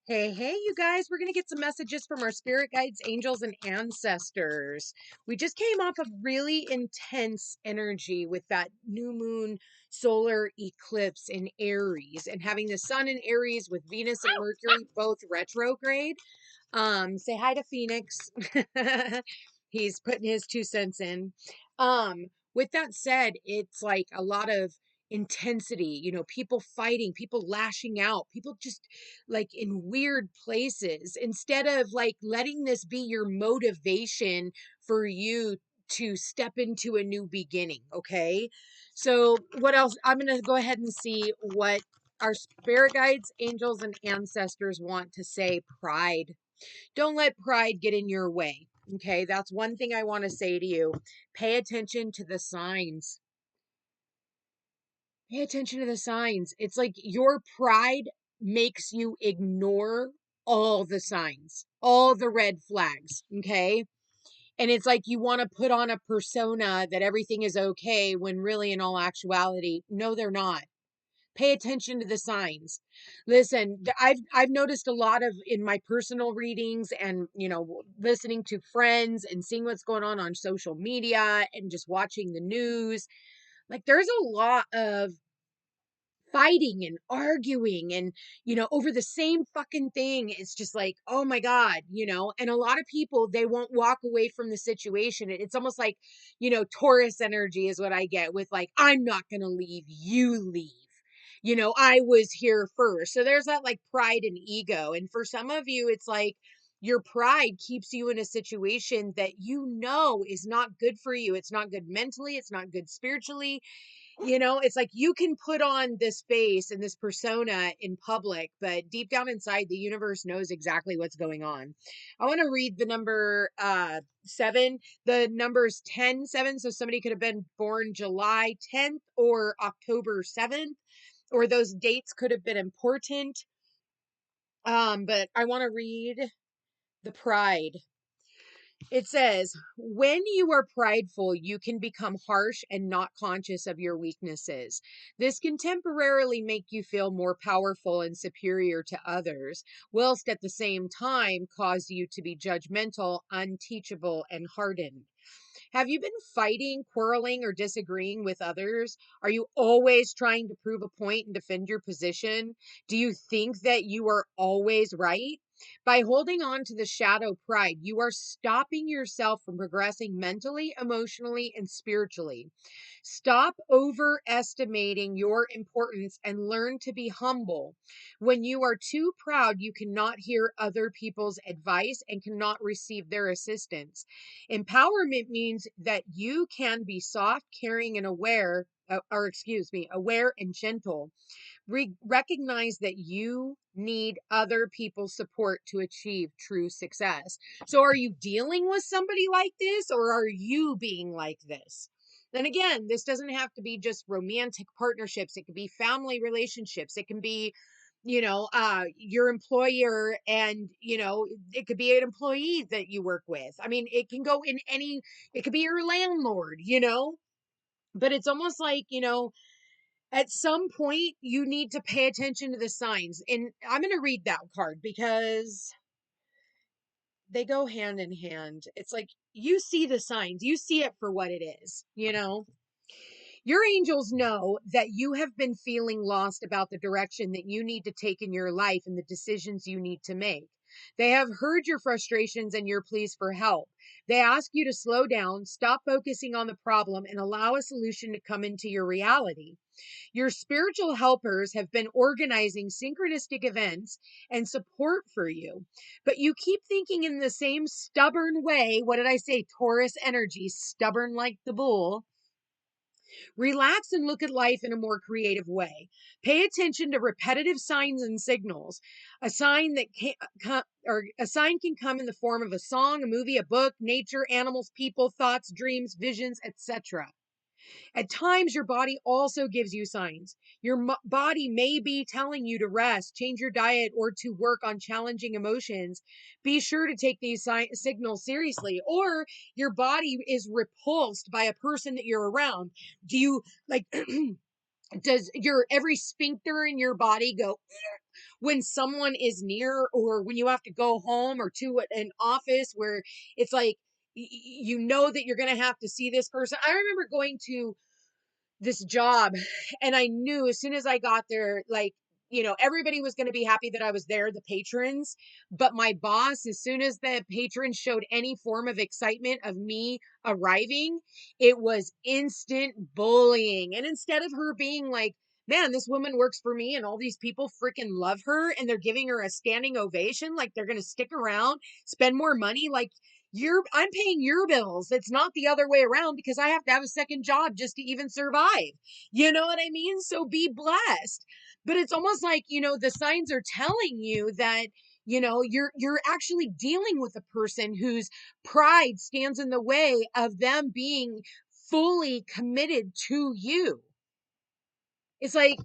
Hey, hey, you guys, we're going to get some messages from our spirit guides, angels, and ancestors. We just came off of really intense energy with that new moon solar eclipse in Aries and having the sun in Aries with Venus and Mercury both retrograde. Say hi to Phoenix. He's putting his 2 cents in. With that said, it's like a lot of intensity, people fighting, people lashing out, people just like in weird places, instead of like letting this be your motivation for you to step into a new beginning. Okay. So what else? I'm going to go ahead and see what our spirit guides, angels, and ancestors want to say. Pride. Don't let pride get in your way. Okay, that's one thing I want to say to you. Pay attention to the signs. Pay attention to the signs. It's like your pride makes you ignore all the signs, all the red flags. Okay. And it's like you want to put on a persona that everything is okay when really, in all actuality, no, they're not. Pay attention to the signs. Listen, I've noticed a lot of in my personal readings and, listening to friends and seeing what's going on social media and just watching the news. Like there's a lot of fighting and arguing and, over the same fucking thing. It's just like, oh my God, and a lot of people, they won't walk away from the situation. It's almost like, Taurus energy is what I get with like, I'm not going to leave, you leave. I was here first. So there's that like pride and ego. And for some of you, it's like your pride keeps you in a situation that is not good for you. It's not good mentally. It's not good spiritually. It's like you can put on this face and this persona in public, but deep down inside, the universe knows exactly what's going on. I want to read the number 7. The number's 10-7. So somebody could have been born July 10th or October 7th, or those dates could have been important. But I want to read the pride. It says, when you are prideful, you can become harsh and not conscious of your weaknesses. This can temporarily make you feel more powerful and superior to others, whilst at the same time cause you to be judgmental, unteachable, and hardened. Have you been fighting, quarreling, or disagreeing with others? Are you always trying to prove a point and defend your position? Do you think that you are always right? By holding on to the shadow pride, you are stopping yourself from progressing mentally, emotionally, and spiritually. Stop overestimating your importance and learn to be humble. When you are too proud, you cannot hear other people's advice and cannot receive their assistance. Empowerment means that you can be soft, caring, and aware and gentle. Recognize that you need other people's support to achieve true success. So are you dealing with somebody like this, or are you being like this? And again, this doesn't have to be just romantic partnerships. It could be family relationships. It can be, your employer, and, it could be an employee that you work with. I mean, it can go in it could be your landlord, but it's almost like, at some point you need to pay attention to the signs. And I'm going to read that card because they go hand in hand. It's like you see the signs, you see it for what it is. Your angels know that you have been feeling lost about the direction that you need to take in your life and the decisions you need to make. They have heard your frustrations and your pleas for help. They ask you to slow down, stop focusing on the problem, and allow a solution to come into your reality. Your spiritual helpers have been organizing synchronistic events and support for you, but you keep thinking in the same stubborn way. What did I say? Taurus energy, stubborn like the bull. Relax and look at life in a more creative way. Pay attention to repetitive signs and signals. A sign can come in the form of a song, a movie, a book, nature, animals, people, thoughts, dreams, visions, etc. At times, your body also gives you signs. Your body may be telling you to rest, change your diet, or to work on challenging emotions. Be sure to take these signals seriously. Or your body is repulsed by a person that you're around. Do you like Does your every sphincter in your body go when someone is near, or when you have to go home or to an office where it's like you know that you're going to have to see this person? I remember going to this job, and I knew as soon as I got there, like, everybody was going to be happy that I was there, the patrons. But my boss, as soon as the patrons showed any form of excitement of me arriving, it was instant bullying. And instead of her being like, man, this woman works for me and all these people freaking love her and they're giving her a standing ovation, like they're going to stick around, spend more money, like, I'm paying your bills. It's not the other way around, because I have to have a second job just to even survive. You know what I mean? So be blessed. But it's almost like, the signs are telling you that, you're actually dealing with a person whose pride stands in the way of them being fully committed to you. It's like,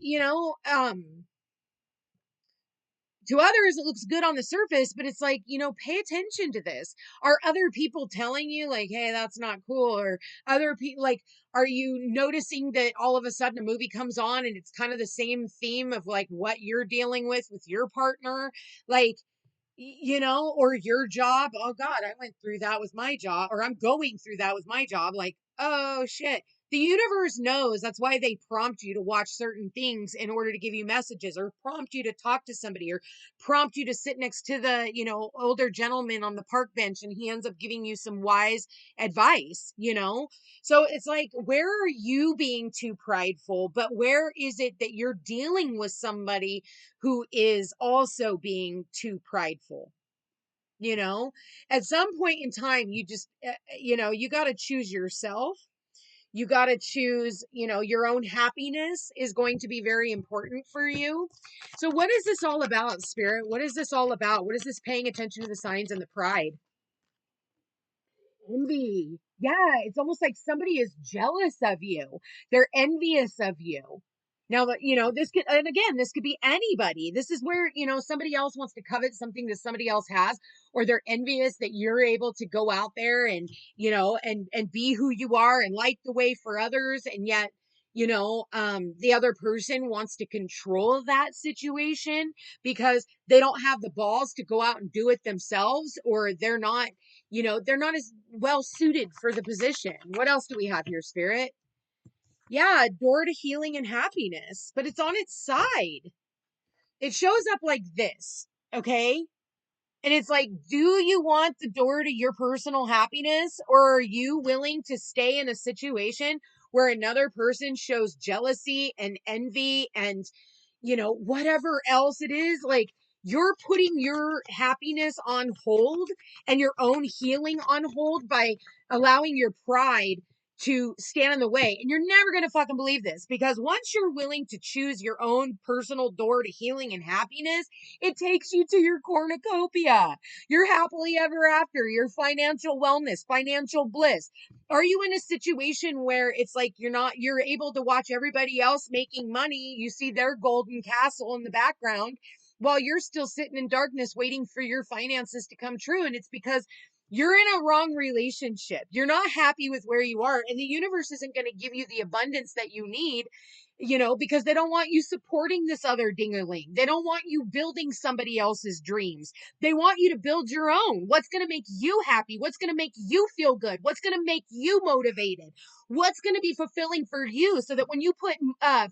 to others it looks good on the surface, but it's like, pay attention to this. Are other people telling you like, hey, that's not cool? Or other people, like, are you noticing that all of a sudden a movie comes on and it's kind of the same theme of like what you're dealing with your partner? Like, or your job. Oh God, I went through that with my job, or I'm going through that with my job. Like, oh shit. The universe knows. That's why they prompt you to watch certain things in order to give you messages, or prompt you to talk to somebody, or prompt you to sit next to the, older gentleman on the park bench and he ends up giving you some wise advice. So it's like, where are you being too prideful? But where is it that you're dealing with somebody who is also being too prideful? At some point in time, you just, you got to choose yourself. You got to choose, your own happiness is going to be very important for you. So what is this all about, Spirit? What is this all about? What is this paying attention to the signs and the pride? Envy. Yeah, it's almost like somebody is jealous of you. They're envious of you. Now that, this could, and again, this could be anybody. This is where, somebody else wants to covet something that somebody else has, or they're envious that you're able to go out there and, and be who you are and light the way for others. And yet, the other person wants to control that situation because they don't have the balls to go out and do it themselves, or they're not as well suited for the position. What else do we have here, Spirit? Yeah, door to healing and happiness, but it's on its side. It shows up like this, okay? And it's like, do you want the door to your personal happiness, or are you willing to stay in a situation where another person shows jealousy and envy and, whatever else it is? Like, you're putting your happiness on hold and your own healing on hold by allowing your pride to stand in the way. And you're never going to fucking believe this, because once you're willing to choose your own personal door to healing and happiness, it takes you to your cornucopia, your happily ever after, your financial wellness, financial bliss. Are you in a situation where it's like you're able to watch everybody else making money? You see their golden castle in the background while you're still sitting in darkness waiting for your finances to come true. And it's because you're in a wrong relationship. You're not happy with where you are, and the universe isn't going to give you the abundance that you need, because they don't want you supporting this other dingerling. They don't want you building somebody else's dreams. They want you to build your own. What's going to make you happy? What's going to make you feel good? What's going to make you motivated? What's going to be fulfilling for you, so that when you put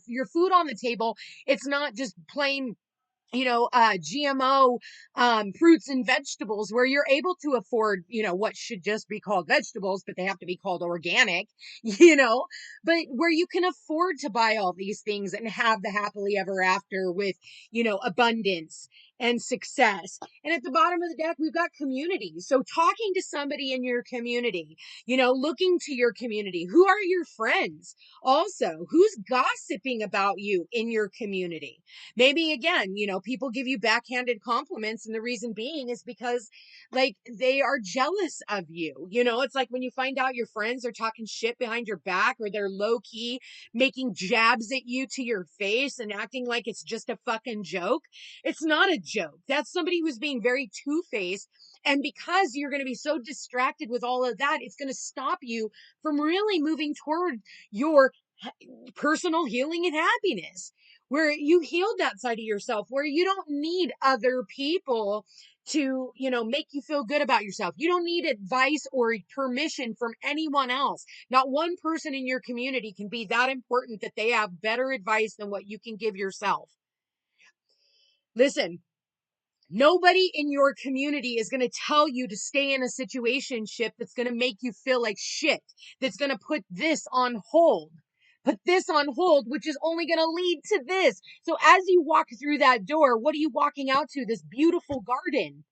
your food on the table, it's not just plain GMO fruits and vegetables, where you're able to afford, what should just be called vegetables, but they have to be called organic, but where you can afford to buy all these things and have the happily ever after with, abundance and success. And at the bottom of the deck, we've got community. So talking to somebody in your community, looking to your community. Who are your friends? Also, who's gossiping about you in your community? Maybe again, people give you backhanded compliments, and the reason being is because like they are jealous of you. It's like when you find out your friends are talking shit behind your back, or they're low key making jabs at you to your face and acting like it's just a fucking joke. It's not a joke. That's somebody who's being very two-faced. And because you're going to be so distracted with all of that, it's going to stop you from really moving toward your personal healing and happiness, where you healed that side of yourself, where you don't need other people to, make you feel good about yourself. You don't need advice or permission from anyone else. Not one person in your community can be that important that they have better advice than what you can give yourself. Listen, nobody in your community is going to tell you to stay in a situationship that's going to make you feel like shit, that's going to put this on hold. Put this on hold, which is only going to lead to this. So as you walk through that door, what are you walking out to? This beautiful garden.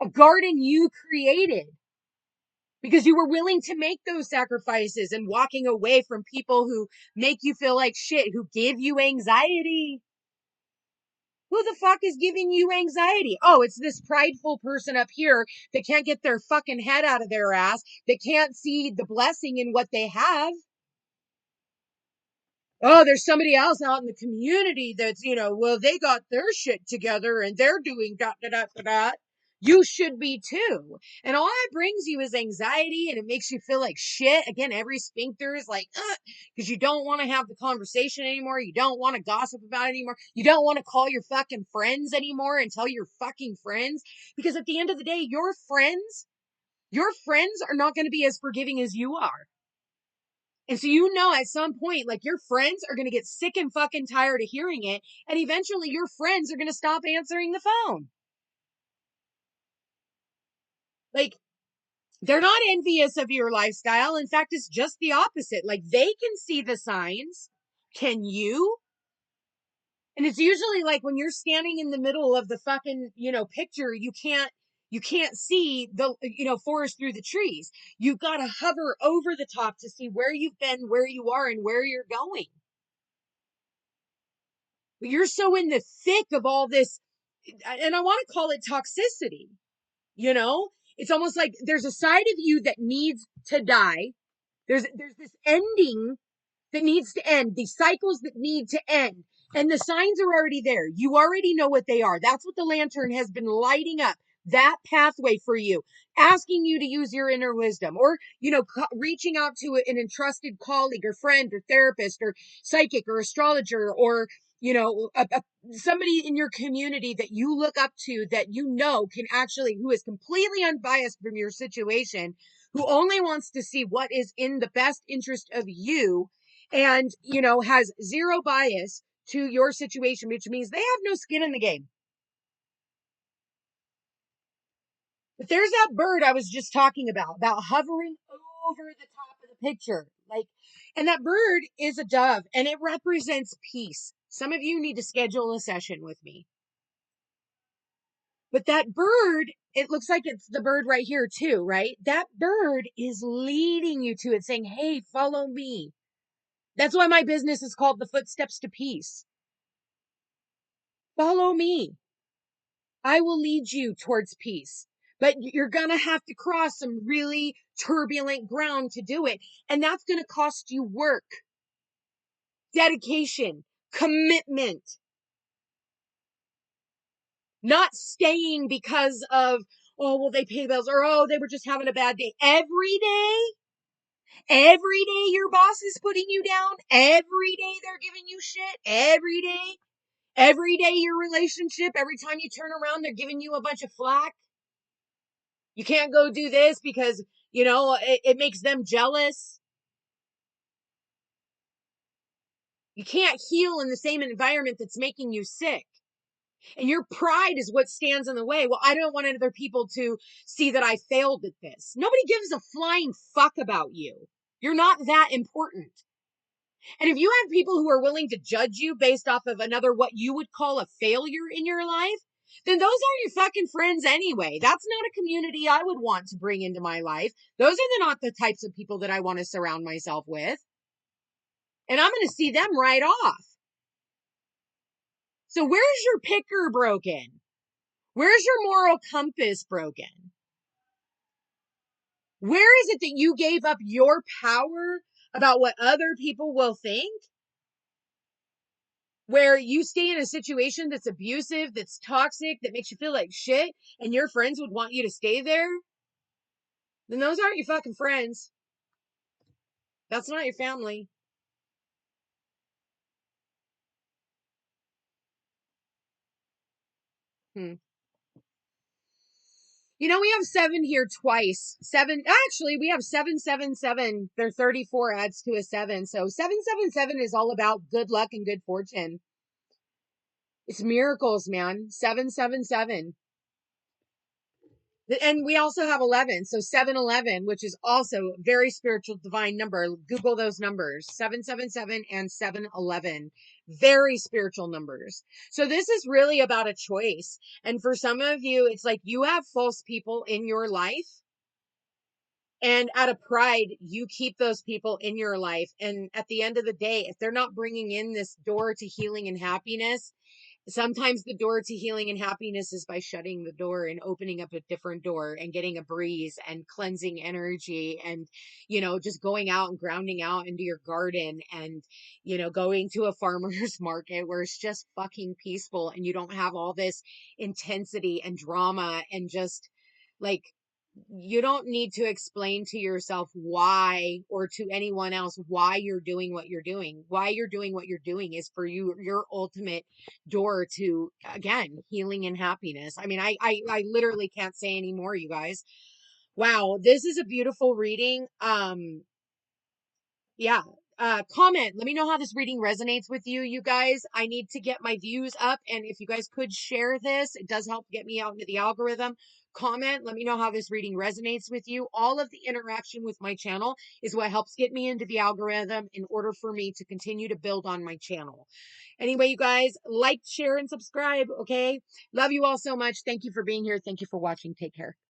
A garden you created because you were willing to make those sacrifices and walking away from people who make you feel like shit, who give you anxiety. Who the fuck is giving you anxiety? Oh, it's this prideful person up here that can't get their fucking head out of their ass, that can't see the blessing in what they have. Oh, there's somebody else out in the community that's, well, they got their shit together and they're doing dot, dot, dot, dot, dot. You should be too. And all it brings you is anxiety, and it makes you feel like shit. Again, every sphincter is like, because you don't want to have the conversation anymore. You don't want to gossip about it anymore. You don't want to call your fucking friends anymore and tell your fucking friends. Because at the end of the day, your friends are not going to be as forgiving as you are. And so, at some point, like, your friends are going to get sick and fucking tired of hearing it. And eventually your friends are going to stop answering the phone. Like, they're not envious of your lifestyle. In fact, it's just the opposite. Like, they can see the signs. Can you? And it's usually like when you're standing in the middle of the fucking, picture, you can't see the, forest through the trees. You've got to hover over the top to see where you've been, where you are, and where you're going. But you're so in the thick of all this, and I want to call it toxicity. It's almost like there's a side of you that needs to die. There's this ending that needs to end, these cycles that need to end. And the signs are already there. You already know what they are. That's what the lantern has been lighting up, that pathway for you, asking you to use your inner wisdom, or, reaching out to an entrusted colleague or friend or therapist or psychic or astrologer, or, somebody in your community that you look up to, that can actually, who is completely unbiased from your situation, who only wants to see what is in the best interest of you, and, has zero bias to your situation, which means they have no skin in the game. But there's that bird I was just talking about hovering over the top of the picture. And that bird is a dove, and it represents peace. Some of you need to schedule a session with me. But that bird, it looks like it's the bird right here too, right? That bird is leading you to it, saying, hey, follow me. That's why my business is called The Footsteps to Peace. Follow me. I will lead you towards peace. But you're going to have to cross some really turbulent ground to do it. And that's going to cost you work, dedication, commitment. Not staying because of, oh, well, they pay bills, or, oh, they were just having a bad day. Every day your boss is putting you down. Every day they're giving you shit. Every day your relationship, every time you turn around, they're giving you a bunch of flack. You can't go do this because, it makes them jealous. You can't heal in the same environment that's making you sick. And your pride is what stands in the way. Well, I don't want other people to see that I failed at this. Nobody gives a flying fuck about you. You're not that important. And if you have people who are willing to judge you based off of another, what you would call a failure in your life, then those aren't your fucking friends anyway. That's not a community I would want to bring into my life. Those are not the types of people that I want to surround myself with. And I'm going to see them right off. So where's your picker broken? Where's your moral compass broken? Where is it that you gave up your power about what other people will think? Where you stay in a situation that's abusive, that's toxic, that makes you feel like shit, and your friends would want you to stay there? Then those aren't your fucking friends. That's not your family. Hmm. You know, we have 7 here twice. 7, actually, we have 777. Their 34 adds to a 7. So 777 is all about good luck and good fortune. It's miracles, man. 777. And we also have 11. So 711, which is also a very spiritual divine number. Google those numbers. 777 and 711. Very spiritual numbers. So this is really about a choice. And for some of you, it's like you have false people in your life. And out of pride, you keep those people in your life. And at the end of the day, if they're not bringing in this door to healing and happiness, sometimes the door to healing and happiness is by shutting the door and opening up a different door and getting a breeze and cleansing energy and, you know, just going out and grounding out into your garden and, you know, going to a farmer's market where it's just fucking peaceful and you don't have all this intensity and drama and just like, you don't need to explain to yourself why or to anyone else why you're doing what you're doing. Why you're doing what you're doing is for you, your ultimate door to, again, healing and happiness. I mean, I literally can't say any more, you guys. Wow, this is a beautiful reading. Yeah. Comment, let me know how this reading resonates with you, you guys. I need to get my views up, and if you guys could share this, it does help get me out into the algorithm. Comment, let me know how this reading resonates with you. All of the interaction with my channel is what helps get me into the algorithm in order for me to continue to build on my channel. Anyway, you guys, like, share, and subscribe, okay? Love you all so much. Thank you for being here. Thank you for watching. Take care.